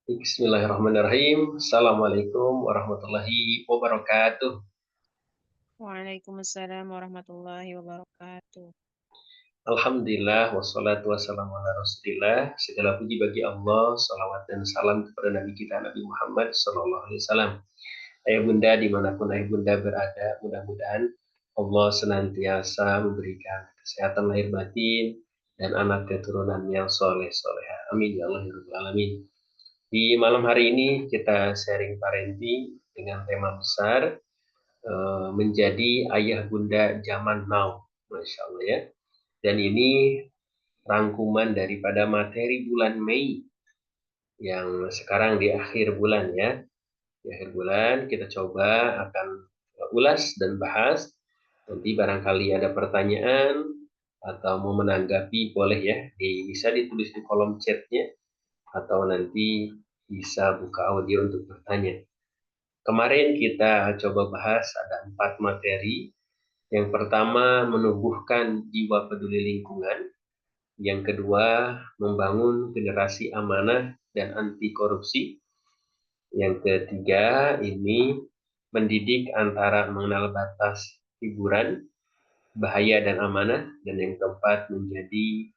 Bismillahirrahmanirrahim. Assalamualaikum warahmatullahi wabarakatuh. Waalaikumsalam warahmatullahi wabarakatuh. Alhamdulillah, wassalatu wassalamu ala rasulillah. Segala puji bagi Allah, salawat dan salam kepada Nabi kita Nabi Muhammad Sallallahu Alaihi Wasallam. Ayah bunda dimanapun ayah bunda berada, mudah-mudahan Allah senantiasa memberikan kesehatan lahir batin dan anak keturunan yang soleh soleha. Amin ya Allah ya Rabbal Alamin. Di malam hari ini kita sharing parenting dengan tema besar menjadi ayah bunda zaman now, Masya Allah ya. Dan ini rangkuman daripada materi bulan Mei yang sekarang di akhir bulan ya. Di akhir bulan kita coba akan ulas dan bahas. Nanti barangkali ada pertanyaan atau mau menanggapi boleh ya, bisa ditulis di kolom chatnya atau nanti bisa buka audio untuk bertanya. Kemarin kita coba bahas ada 4 materi. Yang pertama, menumbuhkan jiwa peduli lingkungan. Yang kedua, membangun generasi amanah dan anti korupsi. Yang ketiga, ini mendidik antara mengenal batas hiburan, bahaya dan amanah. Dan yang keempat, menjadi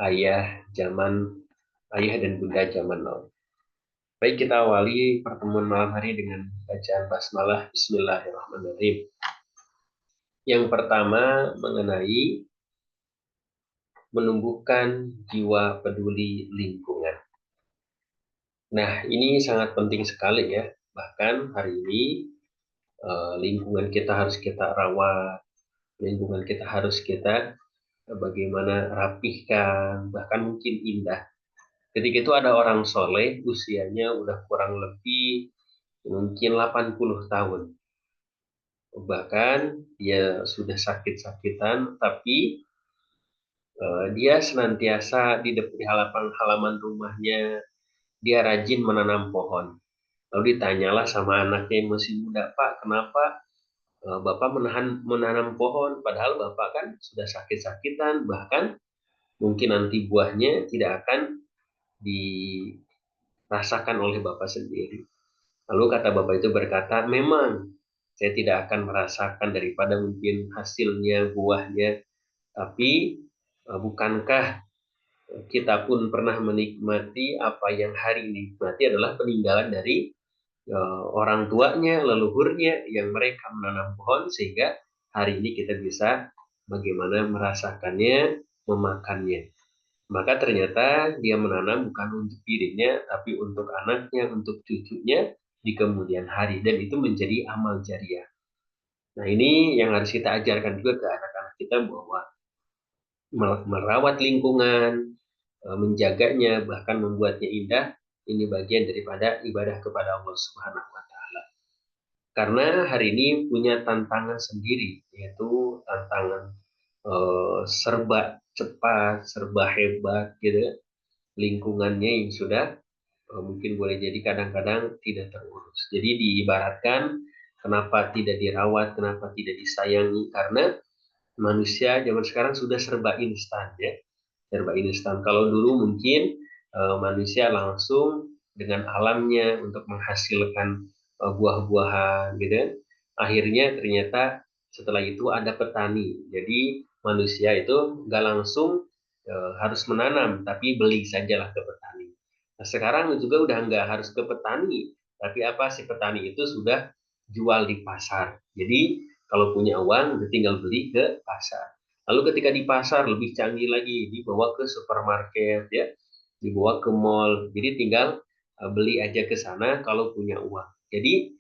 ayah dan bunda zaman now. Baik, kita awali pertemuan malam hari dengan bacaan basmalah. Bismillahirrahmanirrahim. Yang pertama mengenai menumbuhkan jiwa peduli lingkungan. Nah, ini sangat penting sekali ya. Bahkan hari ini lingkungan kita harus kita rawat, lingkungan kita harus kita bagaimana rapihkan, bahkan mungkin indah. Ketika itu ada orang soleh, usianya udah kurang lebih mungkin 80 tahun. Bahkan dia sudah sakit-sakitan, tapi dia senantiasa di halaman rumahnya, dia rajin menanam pohon. Lalu ditanyalah sama anaknya yang masih muda, Pak, kenapa Bapak menanam pohon? Padahal Bapak kan sudah sakit-sakitan, bahkan mungkin nanti buahnya tidak akan dirasakan oleh Bapak sendiri. Lalu kata Bapak itu berkata, memang saya tidak akan merasakan daripada mungkin hasilnya, buahnya, tapi bukankah kita pun pernah menikmati apa yang hari ini nikmati adalah peninggalan dari orang tuanya, leluhurnya yang mereka menanam pohon sehingga hari ini kita bisa bagaimana merasakannya, memakannya. Maka ternyata dia menanam bukan untuk dirinya, tapi untuk anaknya, untuk cucunya di kemudian hari. Dan itu menjadi amal jariah. Nah ini yang harus kita ajarkan juga ke anak-anak kita bahwa merawat lingkungan, menjaganya, bahkan membuatnya indah, ini bagian daripada ibadah kepada Allah Subhanahu wa Ta'ala. Karena hari ini punya tantangan sendiri, yaitu tantangan serba cepat, serba hebat, gitu ya. Lingkungannya yang sudah mungkin boleh jadi kadang-kadang tidak terurus. Jadi diibaratkan kenapa tidak dirawat, kenapa tidak disayangi, karena manusia zaman sekarang sudah serba instan ya, serba instan. Kalau dulu mungkin manusia langsung dengan alamnya untuk menghasilkan buah-buahan gitu kan. Akhirnya ternyata setelah itu ada petani. Jadi manusia itu nggak langsung harus menanam, tapi beli sajalah ke petani. Nah, sekarang juga udah nggak harus ke petani, tapi apa si petani itu sudah jual di pasar. Jadi kalau punya uang, tinggal beli ke pasar. Lalu ketika di pasar lebih canggih lagi, dibawa ke supermarket ya, dibawa ke mall. Jadi tinggal beli aja ke sana kalau punya uang. Jadi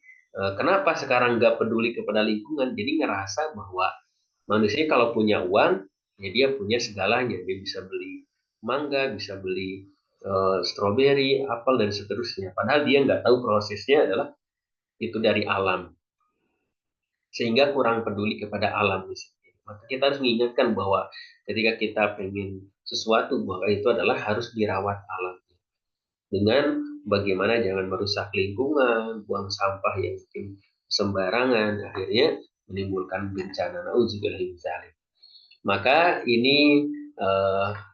kenapa sekarang nggak peduli kepada lingkungan? Jadi ngerasa bahwa manusia kalau punya uang, ya dia punya segalanya. Dia bisa beli mangga, bisa beli stroberi, apel dan seterusnya. Padahal dia nggak tahu prosesnya adalah itu dari alam, sehingga kurang peduli kepada alam di sini. Maka kita harus mengingatkan bahwa ketika kita pengen sesuatu, bahwa itu adalah harus dirawat alam dengan bagaimana jangan merusak lingkungan, buang sampah yang mungkin sembarangan, akhirnya menimbulkan bencana. Nauzubillah min dzalik. Maka ini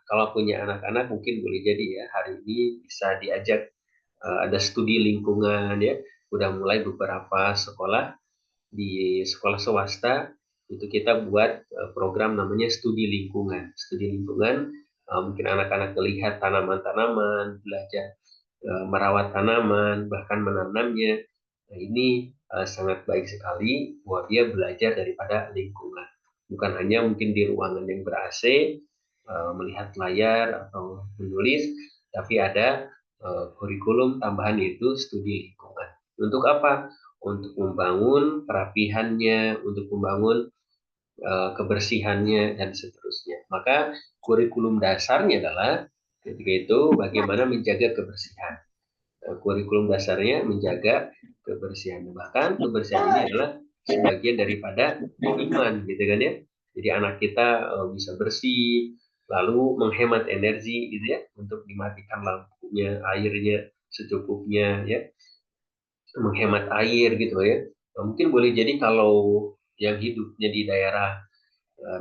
kalau punya anak-anak mungkin boleh jadi ya hari ini bisa diajak ada studi lingkungan ya. Udah mulai beberapa sekolah di sekolah swasta itu kita buat program namanya studi lingkungan. Studi lingkungan mungkin anak-anak melihat tanaman-tanaman, belajar merawat tanaman, bahkan menanamnya. Nah, ini sangat baik sekali bahwa dia belajar daripada lingkungan. Bukan hanya mungkin di ruangan yang ber-AC, melihat layar atau menulis, tapi ada kurikulum tambahan yaitu studi lingkungan. Untuk apa? Untuk membangun kerapihannya, untuk membangun kebersihannya, dan seterusnya. Maka kurikulum dasarnya adalah ketika itu bagaimana menjaga kebersihan. Kurikulum dasarnya menjaga kebersihan. Bahkan kebersihan ini adalah sebagian daripada iman, gitu kan ya. Jadi anak kita bisa bersih, lalu menghemat energi, gitu ya, untuk dimatikan lampunya, airnya secukupnya, ya, menghemat air, gitu ya. Mungkin boleh jadi kalau yang hidupnya di daerah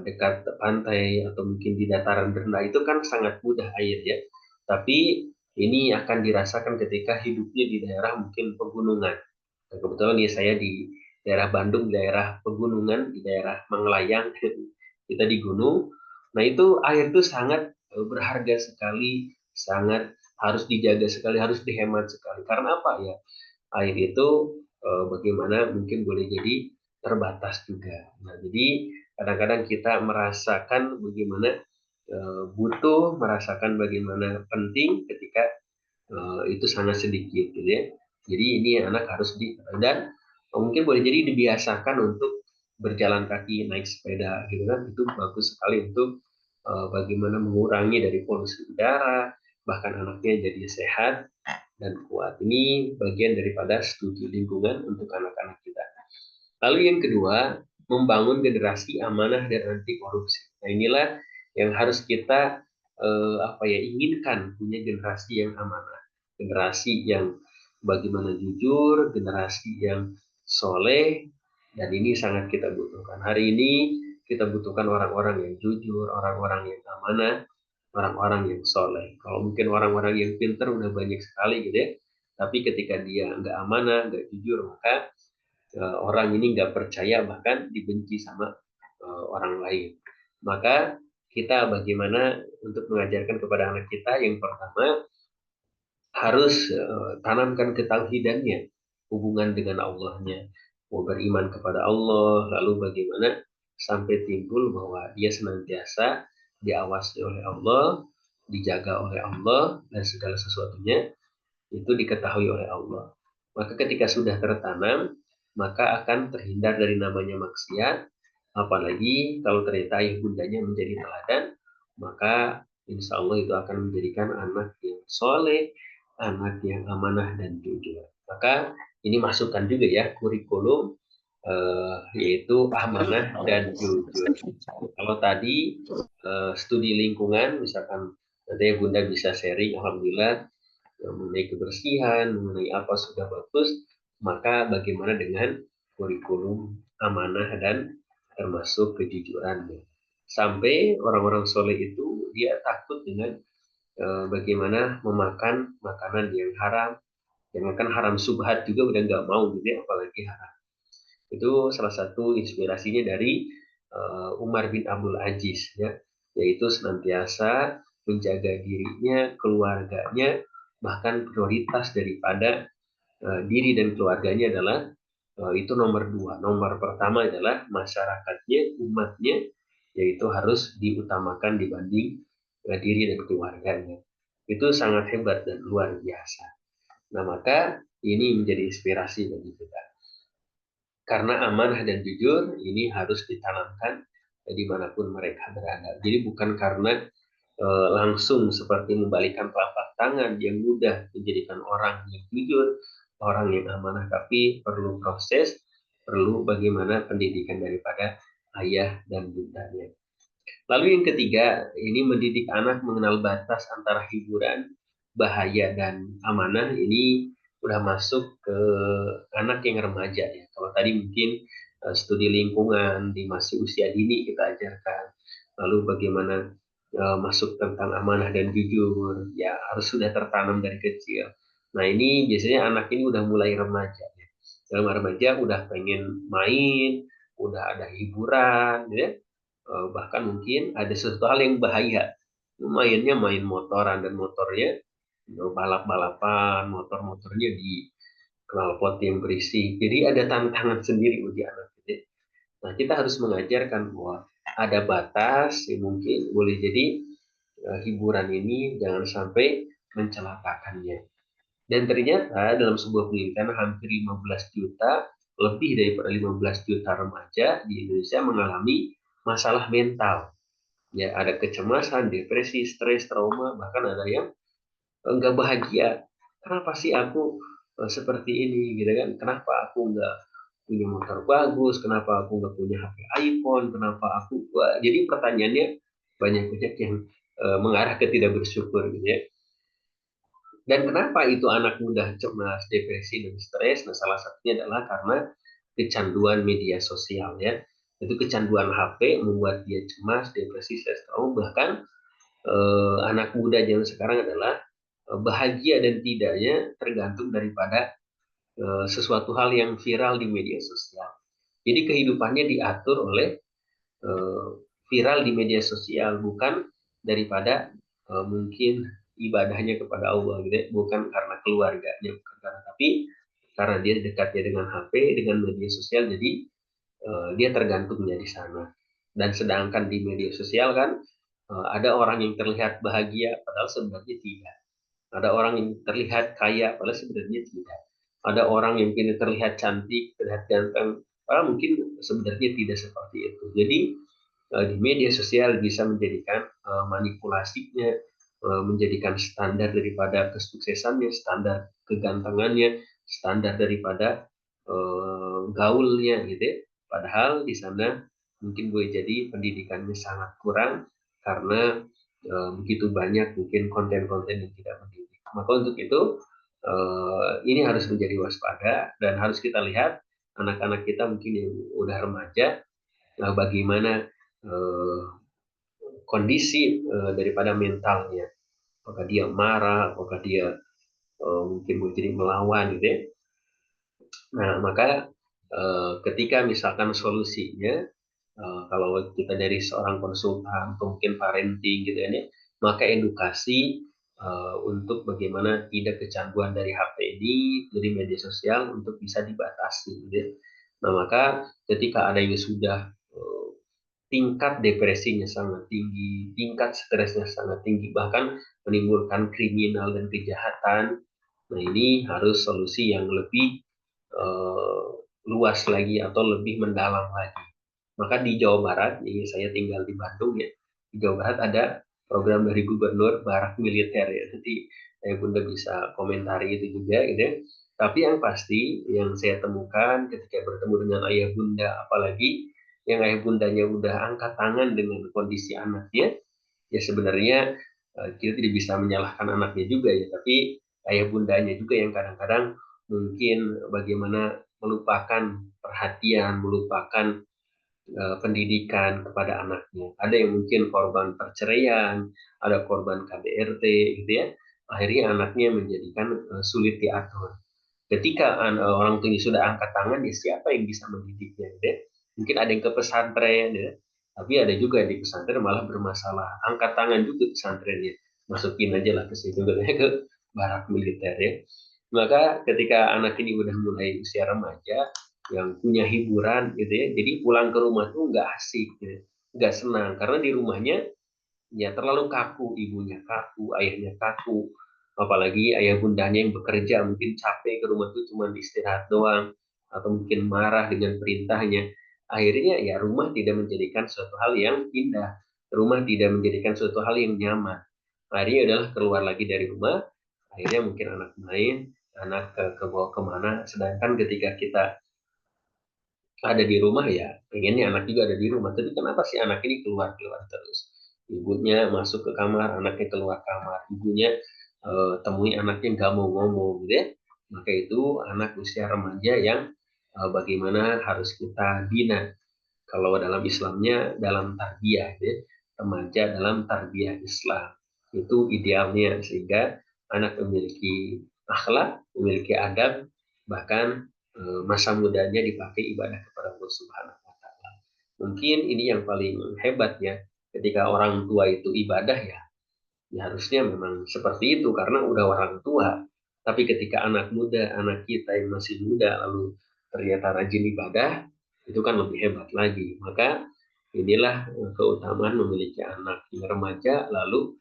dekat pantai atau mungkin di dataran rendah itu kan sangat mudah air ya. Tapi ini akan dirasakan ketika hidupnya di daerah mungkin pegunungan. Nah, kebetulan ya saya di daerah Bandung, daerah pegunungan, di daerah Manglayang, kita di gunung. Nah itu air itu sangat berharga sekali, sangat harus dijaga sekali, harus dihemat sekali. Karena apa ya? Air itu bagaimana mungkin boleh jadi terbatas juga. Nah, jadi kadang-kadang kita merasakan bagaimana butuh, merasakan bagaimana penting ketika itu sangat sedikit, gitu ya. Jadi ini anak harus dan mungkin boleh jadi dibiasakan untuk berjalan kaki, naik sepeda, gitu kan. Itu bagus sekali untuk bagaimana mengurangi dari polusi udara, bahkan anaknya jadi sehat dan kuat. Ini bagian daripada studi lingkungan untuk anak-anak kita. Lalu yang kedua, membangun generasi amanah dan anti korupsi. Nah, inilah yang harus kita inginkan, punya generasi yang amanah, generasi yang bagaimana jujur, generasi yang soleh, dan ini sangat kita butuhkan. Hari ini kita butuhkan orang-orang yang jujur, orang-orang yang amanah, orang-orang yang soleh. Kalau mungkin orang-orang yang pintar udah banyak sekali gitu ya, tapi ketika dia nggak amanah, nggak jujur, maka orang ini nggak percaya, bahkan dibenci sama orang lain. Maka kita bagaimana untuk mengajarkan kepada anak kita, yang pertama harus tanamkan ketauhidannya, hubungan dengan Allahnya, mau beriman kepada Allah, lalu bagaimana sampai timbul bahwa dia senantiasa diawasi oleh Allah, dijaga oleh Allah, dan segala sesuatunya itu diketahui oleh Allah. Maka ketika sudah tertanam, maka akan terhindar dari namanya maksiat, apalagi kalau ternyata ayah bundanya menjadi teladan, maka insya Allah itu akan menjadikan anak yang soleh, anak yang amanah dan jujur. Maka ini masukkan juga ya kurikulum yaitu amanah dan jujur. Kalau tadi studi lingkungan, misalkan nanti bunda bisa sharing, alhamdulillah mengenai kebersihan, mengenai apa sudah bagus, maka bagaimana dengan kurikulum amanah dan termasuk kejujurannya. Sampai orang-orang soleh itu dia takut dengan bagaimana memakan makanan yang haram, yang makan haram subhat juga udah nggak mau gitu ya, apalagi haram. Itu salah satu inspirasinya dari Umar bin Abdul Aziz ya, yaitu senantiasa menjaga dirinya, keluarganya, bahkan prioritas daripada diri dan keluarganya adalah itu nomor dua. Nomor pertama adalah masyarakatnya, umatnya, yaitu harus diutamakan dibanding diri dan keluarganya. Itu sangat hebat dan luar biasa. Nah, maka ini menjadi inspirasi bagi kita. Karena amanah dan jujur ini harus ditanamkan dimanapun mereka berada. Jadi bukan karena langsung seperti membalikan telapak tangan yang mudah menjadikan orang yang jujur, orang yang amanah, tapi perlu proses, perlu bagaimana pendidikan daripada ayah dan bundanya. Lalu yang ketiga, ini mendidik anak mengenal batas antara hiburan, bahaya, dan amanah. Ini udah masuk ke anak yang remaja ya. Kalau tadi mungkin studi lingkungan di masih usia dini kita ajarkan. Lalu bagaimana masuk tentang amanah dan jujur, ya harus sudah tertanam dari kecil. Nah ini biasanya anak ini udah mulai remaja ya. Dalam remaja udah pengen main, udah ada hiburan, ya. Bahkan mungkin ada sesuatu hal yang bahaya. Mainnya main motoran dan motornya balap-balapan, motor-motornya di knalpot yang berisik. Jadi ada tantangan sendiri bagi anak gitu. Nah, kita harus mengajarkan bahwa ada batas yang mungkin boleh jadi hiburan ini jangan sampai mencelakakannya. Dan ternyata dalam sebuah penelitian hampir 15 juta, lebih daripada 15 juta remaja di Indonesia mengalami masalah mental. Ya, ada kecemasan, depresi, stres, trauma, bahkan ada yang nggak bahagia. Kenapa sih aku seperti ini gitu kan? Kenapa aku nggak punya motor bagus? Kenapa aku nggak punya HP iPhone? Kenapa aku? Wah, jadi pertanyaannya banyak-banyak yang mengarah ke tidak bersyukur gitu ya. Dan kenapa itu anak muda cemas, depresi, dan stres? Nah, salah satunya adalah karena kecanduan media sosial ya. Itu kecanduan HP membuat dia cemas, depresi, stres, trauma. Bahkan anak muda zaman sekarang adalah bahagia dan tidaknya tergantung daripada sesuatu hal yang viral di media sosial. Jadi kehidupannya diatur oleh eh, viral di media sosial, bukan daripada mungkin ibadahnya kepada Allah gitu ya. Bukan karena keluarganya, bukan karena, tapi karena dia dekatnya dengan HP, dengan media sosial, jadi dia tergantungnya di sana. Dan sedangkan di media sosial kan ada orang yang terlihat bahagia padahal sebenarnya tidak. Ada orang yang terlihat kaya, padahal sebenarnya tidak. Ada orang yang mungkin terlihat cantik, terlihat ganteng, padahal mungkin sebenarnya tidak seperti itu. Jadi di media sosial bisa menjadikan manipulasinya, menjadikan standar daripada kesuksesannya, standar kegantengannya, standar daripada gaulnya gitu ya. Padahal di sana mungkin gue jadi pendidikannya sangat kurang karena begitu banyak mungkin konten-konten yang tidak mendidik. Maka untuk itu ini harus menjadi waspada dan harus kita lihat anak-anak kita mungkin yang udah remaja, bagaimana eh, kondisi daripada mentalnya. Apakah dia marah, apakah dia mungkin mau jadi melawan gitu ya. Nah, maka ketika misalkan solusinya, kalau kita dari seorang konsultan atau mungkin parenting gitu ya, maka edukasi untuk bagaimana tidak kecanduan dari HP ini, dari media sosial untuk bisa dibatasi gitu ya. Nah, maka ketika ada yang sudah tingkat depresinya sangat tinggi, tingkat stresnya sangat tinggi, bahkan menimbulkan kriminal dan kejahatan. Nah, ini harus solusi yang lebih eh, luas lagi atau lebih mendalam lagi. Maka di Jawa Barat, ini saya tinggal di Bandung ya, di Jawa Barat ada program dari Gubernur Barak Militer ya. Nanti Bunda bisa komentari itu juga gitu ya. Tapi yang pasti yang saya temukan ketika bertemu dengan ayah bunda, apalagi yang ayah bundanya udah angkat tangan dengan kondisi anaknya, ya sebenarnya kita tidak bisa menyalahkan anaknya juga ya, tapi ayah bundanya juga yang kadang-kadang mungkin bagaimana melupakan perhatian, melupakan pendidikan kepada anaknya. Ada yang mungkin korban perceraian, ada korban KDRT gitu ya. Akhirnya anaknya menjadikan sulit diatur. Ketika orang tuanya sudah angkat tangan, ya siapa yang bisa mendidiknya gitu ya. Mungkin ada yang ke pesantren ya. Tapi ada juga di pesantren malah bermasalah. Angkat tangan juga pesantrennya. Masukin aja lah ke situ gitu ya, ke barak militer ya. Maka ketika anak ini udah mulai usia remaja, yang punya hiburan gitu ya, jadi pulang ke rumah tuh nggak asik gitu, nggak senang karena di rumahnya ya terlalu kaku, ibunya kaku, ayahnya kaku, apalagi ayah bundanya yang bekerja mungkin capek ke rumah tuh cuma istirahat doang atau mungkin marah dengan perintahnya. Akhirnya ya rumah tidak menjadikan suatu hal yang indah, rumah tidak menjadikan suatu hal yang nyaman. Akhirnya adalah keluar lagi dari rumah, akhirnya mungkin anak main, anak ke bawah kemana, sedangkan ketika kita ada di rumah ya pengennya anak juga ada di rumah, tapi kenapa sih anak ini keluar keluar terus, ibunya masuk ke kamar anaknya keluar kamar, ibunya temui anaknya nggak mau ngomong gitu ya. Maka itu anak usia remaja yang bagaimana harus kita bina, kalau dalam Islamnya dalam tarbiyah gitu ya, remaja dalam tarbiyah Islam itu idealnya sehingga anak memiliki akhlak, memiliki adab, bahkan masa mudanya dipakai ibadah kepada Allah Subhanahu wa taala. Mungkin ini yang paling hebat ya, ketika orang tua itu ibadah ya, ya harusnya memang seperti itu karena udah orang tua. Tapi ketika anak muda, anak kita yang masih muda lalu ternyata rajin ibadah, itu kan lebih hebat lagi. Maka inilah keutamaan memiliki anak yang remaja lalu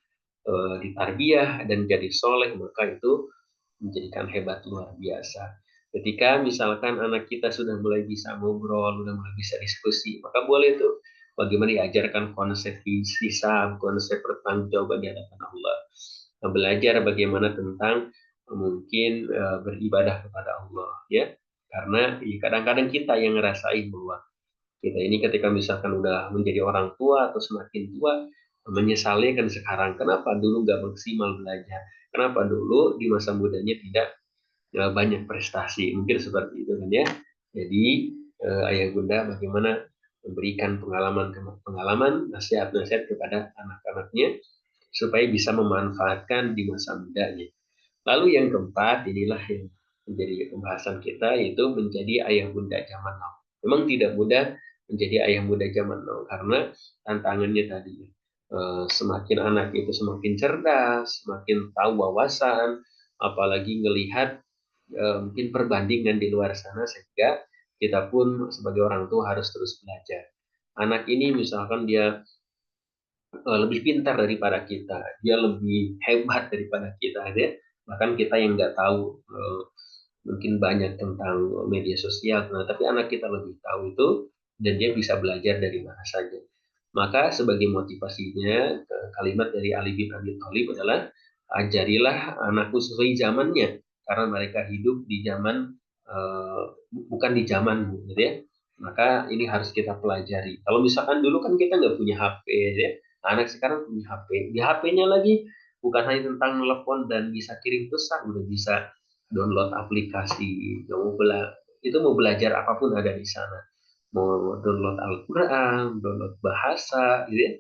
ditarbiyah dan jadi soleh, maka itu menjadikan hebat luar biasa. Ketika misalkan anak kita sudah mulai bisa ngobrol, sudah mulai bisa diskusi, maka boleh tuh bagaimana diajarkan konsep hisab, konsep pertanggungjawaban di hadapan Allah. Belajar bagaimana tentang mungkin beribadah kepada Allah ya. Karena ya, kadang-kadang kita yang ngerasain bahwa kita ini ketika misalkan udah menjadi orang tua atau semakin tua menyesali kan sekarang kenapa dulu nggak maksimal belajar, kenapa dulu di masa mudanya tidak banyak prestasi, mungkin seperti itu kan ya. Jadi ayah bunda bagaimana memberikan pengalaman nasihat-nasihat kepada anak-anaknya supaya bisa memanfaatkan di masa mudanya. Lalu yang keempat, inilah yang menjadi pembahasan kita, yaitu menjadi ayah bunda zaman now. Memang tidak mudah menjadi ayah bunda zaman now, karena tantangannya tadi, semakin anak itu semakin cerdas, semakin tahu wawasan, apalagi melihat mungkin perbandingan di luar sana, sehingga kita pun sebagai orang tua harus terus belajar. Anak ini misalkan dia lebih pintar daripada kita, dia lebih hebat daripada kita, ya. Bahkan kita yang nggak tahu mungkin banyak tentang media sosial, nah, tapi anak kita lebih tahu itu dan dia bisa belajar dari mana saja. Maka sebagai motivasinya kalimat dari Ali bin Abi Thalib adalah ajarilah anakku sesuai zamannya karena mereka hidup di zaman bukan di zamanmu, gitu ya. Maka ini harus kita pelajari. Kalau misalkan dulu kan kita nggak punya HP, ya. Anak sekarang punya HP. Di HP-nya lagi bukan hanya tentang telepon dan bisa kirim pesan, udah bisa download aplikasi. Itu mau belajar apapun ada di sana. Mau download Al-Quran, download bahasa, gitu ya.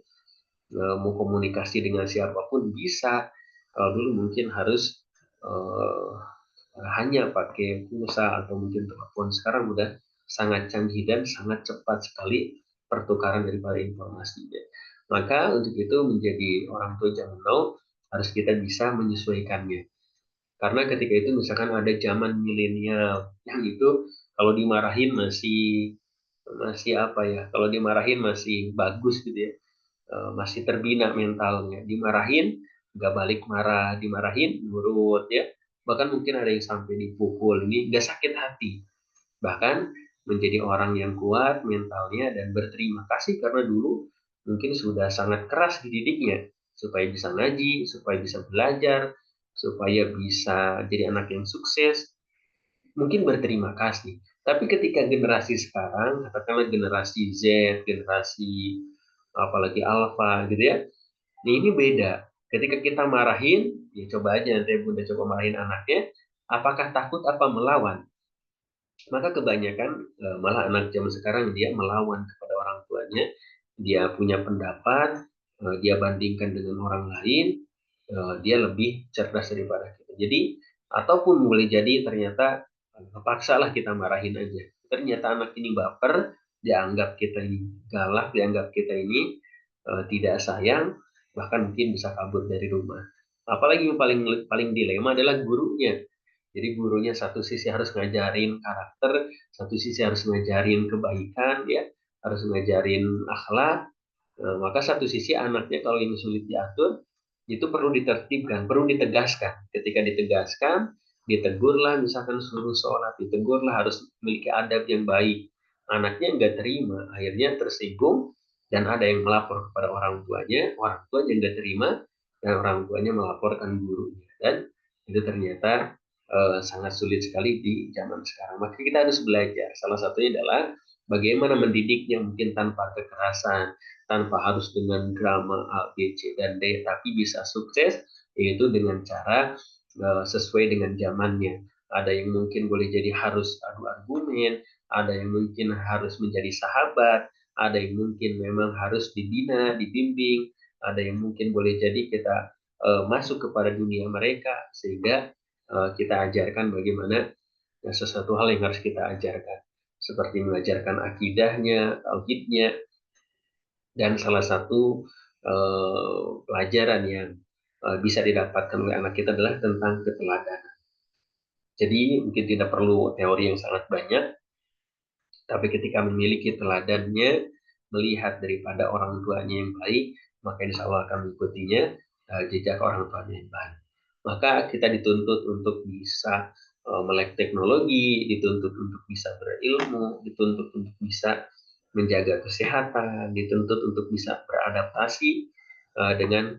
Mau komunikasi dengan siapapun bisa. Kalau dulu mungkin harus eh, hanya pakai pulsa atau mungkin telepon. Sekarang udah sangat canggih dan sangat cepat sekali pertukaran daripada informasinya. Maka untuk itu menjadi orang tua zaman now harus kita bisa menyesuaikannya. Karena ketika itu misalkan ada zaman milenial yang itu kalau dimarahin masih masih apa ya? Kalau dimarahin masih bagus gitu ya, masih terbina mentalnya. Dimarahin nggak balik marah, dimarahin nurut ya. Bahkan mungkin ada yang sampai dipukul, ini nggak sakit hati. Bahkan menjadi orang yang kuat mentalnya dan berterima kasih karena dulu mungkin sudah sangat keras dididiknya supaya bisa ngaji, supaya bisa belajar, supaya bisa jadi anak yang sukses, mungkin berterima kasih. Tapi ketika generasi sekarang, katakanlah generasi Z, generasi apalagi Alpha gitu ya, nah ini beda. Ketika kita marahin, ya coba aja nanti bunda coba marahin anaknya, apakah takut apa melawan? Maka kebanyakan malah anak zaman sekarang dia melawan kepada orang tuanya, dia punya pendapat, dia bandingkan dengan orang lain, dia lebih cerdas daripada kita. Jadi ataupun boleh jadi ternyata paksalah kita marahin aja. Ternyata anak ini baper, dianggap kita ini galak, dianggap kita ini tidak sayang, bahkan mungkin bisa kabur dari rumah. Apalagi yang paling paling dilema adalah gurunya. Jadi gurunya satu sisi harus ngajarin karakter, satu sisi harus ngajarin kebaikan, ya, harus ngajarin akhlak. Maka satu sisi anaknya kalau ini sulit diatur, itu perlu ditertibkan, perlu ditegaskan. Ketika ditegaskan, ditegurlah, misalkan suruh sholat, ditegurlah harus memiliki adab yang baik. Anaknya nggak terima, akhirnya tersinggung, dan ada yang melapor kepada orang tuanya nggak terima, dan orang tuanya melaporkan gurunya. Dan itu ternyata sangat sulit sekali di zaman sekarang. Maka kita harus belajar. Salah satunya adalah bagaimana mendidiknya mungkin tanpa kekerasan, tanpa harus dengan drama A, B, C, dan D, tapi bisa sukses, yaitu dengan cara sesuai dengan zamannya. Ada yang mungkin boleh jadi harus adu argumen, ada yang mungkin harus menjadi sahabat, ada yang mungkin memang harus dibina, dibimbing, ada yang mungkin boleh jadi kita masuk kepada dunia mereka, sehingga kita ajarkan bagaimana sesuatu hal yang harus kita ajarkan, seperti mengajarkan akidahnya, tauhidnya, dan salah satu pelajaran yang bisa didapatkan oleh anak kita adalah tentang keteladanan. Jadi mungkin tidak perlu teori yang sangat banyak, tapi ketika memiliki teladannya, melihat daripada orang tuanya yang baik, maka insya Allah akan mengikutinya jejak orang tuanya yang baik. Maka kita dituntut untuk bisa melek teknologi, dituntut untuk bisa berilmu, dituntut untuk bisa menjaga kesehatan, dituntut untuk bisa beradaptasi dengan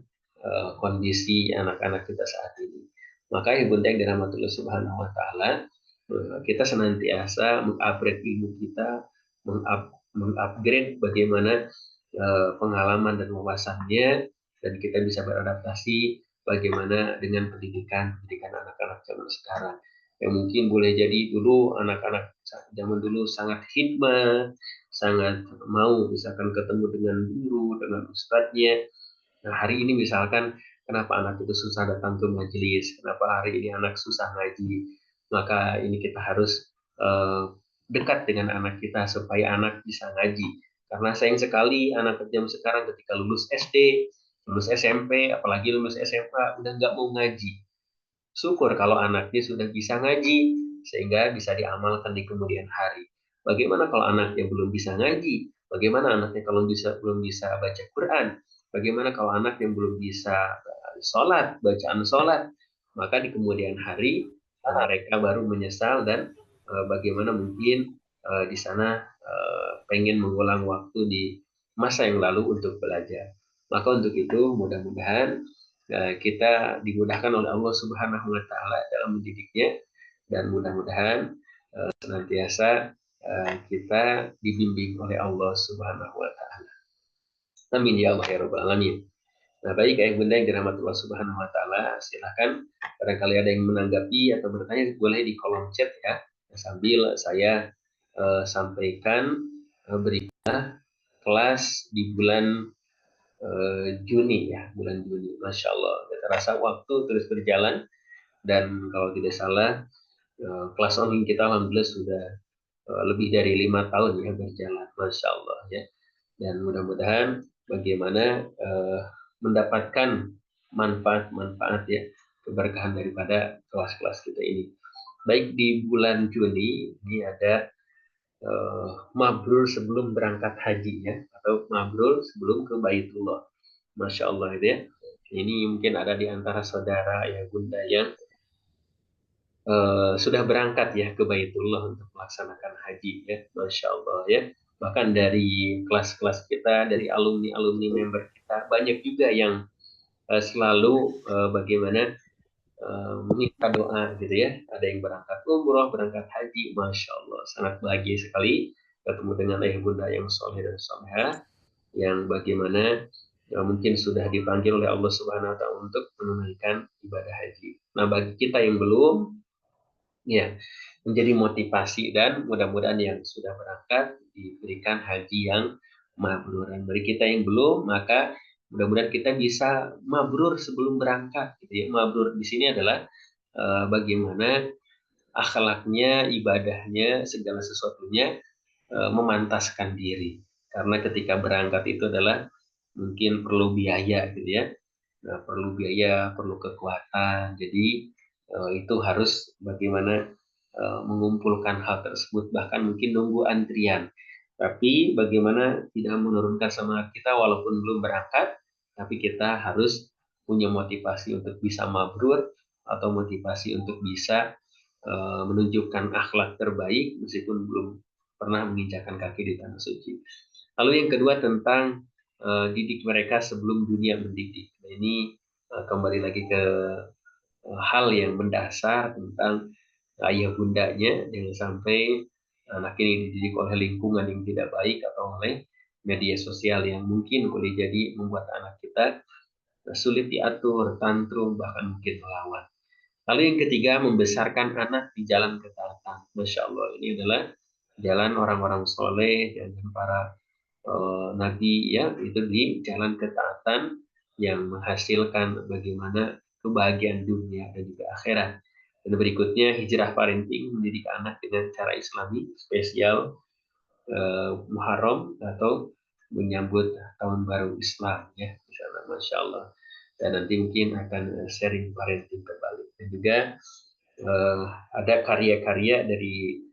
kondisi anak-anak kita saat ini. Maka ibunda yang dirahmati Allah Subhanahu wa taala, kita senantiasa mengupgrade ilmu kita, mengupgrade bagaimana pengalaman dan wawasannya, dan kita bisa beradaptasi bagaimana dengan pendidikan anak-anak zaman sekarang. Yang mungkin boleh jadi dulu anak-anak zaman dulu sangat hikmah, sangat mau misalkan ketemu dengan guru, dengan ustadznya. Nah, hari ini misalkan kenapa anak itu susah datang ke majelis, kenapa hari ini anak susah ngaji, maka ini kita harus dekat dengan anak kita supaya anak bisa ngaji. Karena sayang sekali anak jam sekarang ketika lulus SD, lulus SMP, apalagi lulus SMA, udah nggak mau ngaji. Syukur kalau anaknya sudah bisa ngaji, sehingga bisa diamalkan di kemudian hari. Bagaimana kalau anaknya belum bisa ngaji? Bagaimana anaknya kalau belum bisa baca Quran? Bagaimana kalau anak yang belum bisa sholat, bacaan sholat? Maka di kemudian hari mereka baru menyesal dan bagaimana mungkin di sana pengen mengulang waktu di masa yang lalu untuk belajar. Maka untuk itu mudah-mudahan kita dimudahkan oleh Allah Subhanahu wa taala dalam mendidiknya, dan mudah-mudahan senantiasa kita dibimbing oleh Allah Subhanahu wa taala. Amin ya Allah ya rabbal alamin. Nah, baik ayah bunda yang dirahmati Allah Subhanahu wa taala, silakan barangkali ada yang menanggapi atau bertanya boleh di kolom chat ya. Sambil saya sampaikan berita kelas di bulan Juni ya, bulan Juni. Masya Allah, terasa waktu terus berjalan, dan kalau tidak salah kelas online kita alhamdulillah sudah lebih dari 5 tahun ya berjalan, Masya Allah ya. Dan mudah-mudahan bagaimana mendapatkan manfaat-manfaat ya, keberkahan daripada kelas-kelas kita ini. Baik, di bulan Juni ini ada mabrur sebelum berangkat haji ya, atau mabrur sebelum ke Baitullah. Masya Allah itu ya. Ini mungkin ada di antara saudara ya bunda yang sudah berangkat ya ke Baitullah untuk melaksanakan haji ya, Masya Allah ya. Bahkan dari kelas-kelas kita, dari alumni-alumni member kita, banyak juga yang selalu bagaimana meminta doa gitu ya. Ada yang berangkat umroh, berangkat haji, Masya Allah. Sangat bahagia sekali ketemu dengan ayah bunda yang soleh dan soleha, yang bagaimana mungkin sudah dipanggil oleh Allah Subhanahu wa taala untuk menunaikan ibadah haji. Nah, bagi kita yang belum, ya, menjadi motivasi, dan mudah-mudahan yang sudah berangkat diberikan haji yang mabrur. Dan bagi kita yang belum, maka mudah-mudahan kita bisa mabrur sebelum berangkat gitu ya. Mabrur di sini adalah bagaimana akhlaknya, ibadahnya, segala sesuatunya memantaskan diri. Karena ketika berangkat itu adalah mungkin perlu biaya gitu ya. Nah, perlu biaya, perlu kekuatan. Jadi itu harus bagaimana mengumpulkan hal tersebut, bahkan mungkin nunggu antrian. Tapi bagaimana tidak menurunkan semangat kita walaupun belum berangkat, tapi kita harus punya motivasi untuk bisa mabrur, atau motivasi untuk bisa menunjukkan akhlak terbaik meskipun belum pernah menginjakan kaki di tanah suci. Lalu yang kedua tentang didik mereka sebelum dunia mendidik. Nah, ini kembali lagi ke hal yang mendasar tentang ayah bundanya, jangan sampai anak ini dididik oleh lingkungan yang tidak baik atau oleh media sosial yang mungkin boleh jadi membuat anak kita sulit diatur, tantrum, bahkan mungkin melawan. Lalu yang ketiga, membesarkan anak di jalan ketaatan. Masya Allah, ini adalah jalan orang-orang soleh dan para nabi ya, itu di jalan ketaatan yang menghasilkan bagaimana kebahagiaan dunia dan juga akhirat. Dan berikutnya hijrah parenting, mendidik anak dengan cara Islami, spesial Muharram atau menyambut tahun baru Islam ya, di sana, Masya Allah. Dan nanti mungkin akan sharing parenting kembali. Dan juga ada karya-karya dari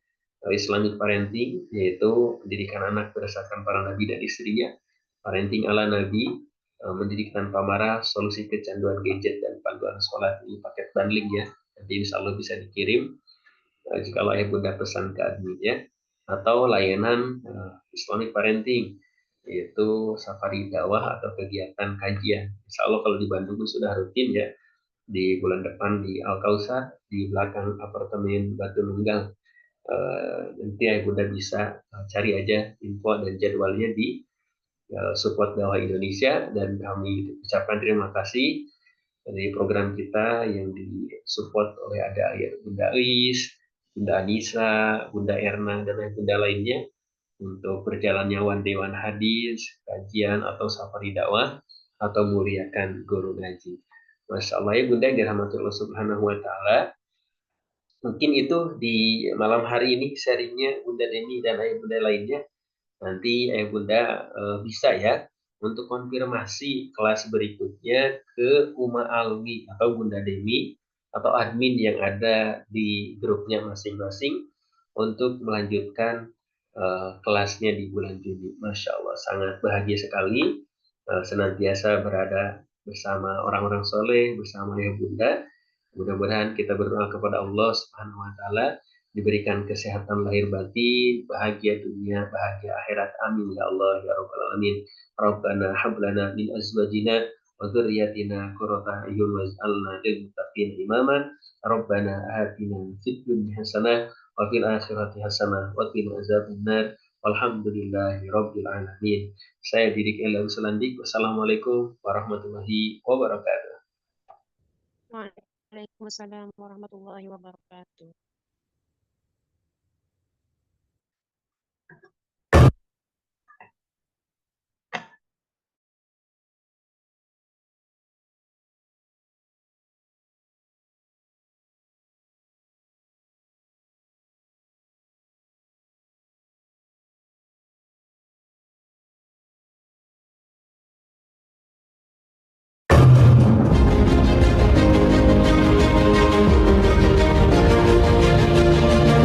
Islamic parenting, yaitu pendidikan anak berdasarkan para nabi dan istrinya, parenting ala nabi, mendidik tanpa marah, solusi kecanduan gadget dan panduan sholat. Ini paket bundling ya, nanti insya Allah bisa dikirim jika ayah bunda pesan ke admin ya. Atau layanan Islamic parenting, yaitu safari dakwah atau kegiatan kajian. Insya Allah kalau di Bandung sudah rutin ya, di bulan depan di Al Kausar, di belakang apartemen Batu Nunggal. Nanti ayah bunda bisa cari aja info dan jadwalnya di Support Dakwah Indonesia, dan kami ucapkan terima kasih dari program kita yang disupport oleh ada ayah Bunda Ais, Bunda Anissa, Bunda Erna, dan ayah bunda lainnya untuk berjalannya one day one hadis, kajian atau safari dakwah atau muliakan guru ngaji. Masya Allah ya bunda yang dirahmati Allah Subhanahu Wa Taala. Mungkin itu di malam hari ini sharingnya Bunda Deni dan ayah bunda lainnya. Nanti ayah bunda bisa ya untuk konfirmasi kelas berikutnya ke Uma Alwi atau Bunda Demi atau admin yang ada di grupnya masing-masing untuk melanjutkan kelasnya di bulan Juni. Masya Allah, sangat bahagia sekali senantiasa berada bersama orang-orang soleh, bersama ayah bunda. Mudah-mudahan kita berdoa kepada Allah Subhanahu Wa Taala diberikan kesehatan lahir batin, bahagia dunia, bahagia akhirat. Amin ya Allah ya Rabbal Alamin. Rabbana hablana min azwajina wa dzurriyyatina qurrata a'yun waj'alna lil muttaqina imaman. Rabbana atina fid dunya hasanah wa fil akhirati hasanah wa qina azabannar. Walhamdulillahi rabbil alamin. Saya Didik Ella Usulandik. Wassalamualaikum warahmatullahi wabarakatuh. Waalaikumsalam warahmatullahi wabarakatuh.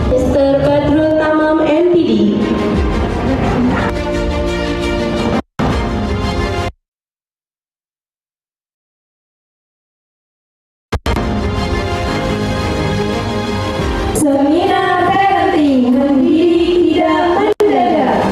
Mr. Badrul Tamam MPD. Seminar parenting mendidik tidak mendadak.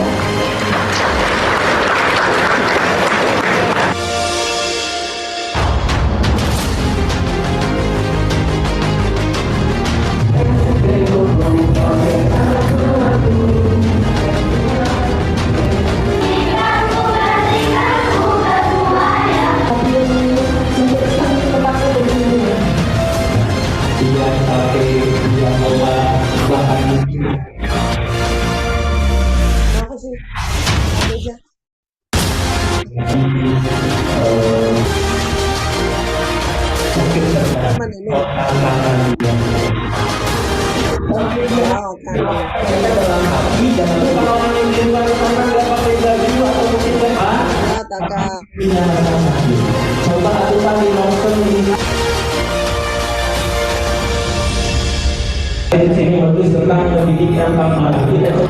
Ini bagus tentang pendidikan tanpa.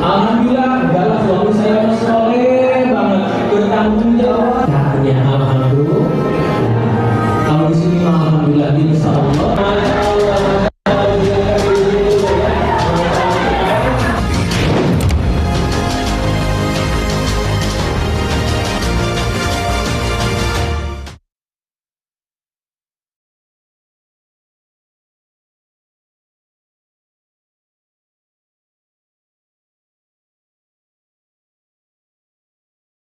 Alhamdulillah, adalah suami saya soleh banget.